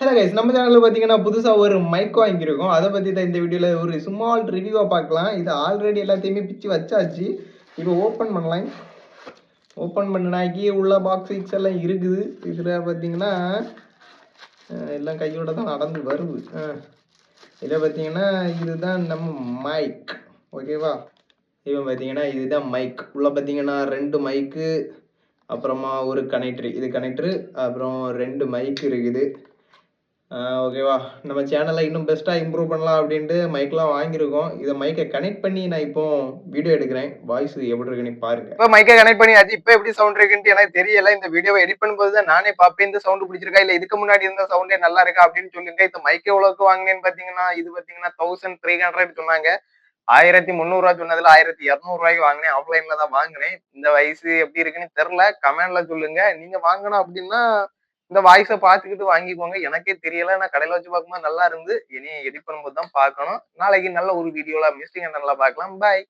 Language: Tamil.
ஹலோ கைஸ், நம்ம சேனல்ல பார்த்தீங்கன்னா புதுசா ஒரு மைக் வாங்கியிருக்கோம். அத பத்தி தான் இந்த வீடியோல ஒரு ஸ்மால் ரிவ்யூவா பார்க்கலாம். இது ஆல்ரெடி எல்லாத்தையுமே பிச்சு வச்சாச்சு. இப்போ ஓப்பன் பண்ணலாம். ஓப்பன் பண்ணுனாக்கி உள்ள பாக்ஸ் கிக்ஸ் எல்லாம் இருக்குது. இதுல பார்த்தீங்கன்னா எல்லாம் கையோட தான் நடந்து வருது. இதில பார்த்தீங்கன்னா இதுதான் நம்ம மைக். ஓகேவா? இப்போ பார்த்தீங்கன்னா இதுதான் மைக். உள்ள பார்த்தீங்கன்னா 2 மைக்கு, அப்புறமா ஒரு கனெக்டர். இது கனெக்டர், அப்புறம் 2 மைக் இருக்குது. ஓகேவா? நம்ம சேனலை இன்னும் பெஸ்ட்டா இம்ப்ரூவ் பண்ணலாம் அப்படின்ட்டு மைக்லாம் வாங்கியிருக்கோம். இத மைக்க கனெக்ட் பண்ணி நான் இப்போ வீடியோ எடுக்கிறேன். வாய்ஸ் எப்படி இருக்குன்னு பாருங்க. இப்ப மைக்க கனெக்ட் பண்ணியாச்சு. இப்ப எப்படி சவுண்ட் இருக்குன்ட்டு எனக்கு தெரியல. இந்த வீடியோவை எடிட் பண்ணும்போது தான் நானே பார்ப்பேன். இந்த சவுண்ட் பிடிச்சிருக்கா இல்ல இதுக்கு முன்னாடி இருந்த சவுண்டே நல்லா இருக்கா அப்படின்னு சொல்லுங்க. இந்த மைக் எவ்வளவுக்கு வாங்கினேன்னு பாத்தீங்கன்னா, இது பாத்தீங்கன்னா 1300 சொன்னாங்க. 1300 சொன்னதுல 1200 வாங்கினேன். ஆஃப்லைன்ல தான் வாங்கினேன். இந்த வயசு எப்படி இருக்குன்னு தெரியல. கமெண்ட்ல சொல்லுங்க. நீங்க வாங்கணும் அப்படின்னா இந்த வாய்ஸை பார்த்துக்கிட்டு வாங்கிக்கோங்க. எனக்கே தெரியல. நான் கடையில வச்சு பார்க்கும்போது நல்லா இருந்து. இனி எடிட் பண்ணும்போது தான் பார்க்கணும். நாளைக்கு நல்ல ஒரு வீடியோல மிஸ்டிங் நல்லா பார்க்கலாம். பாய்.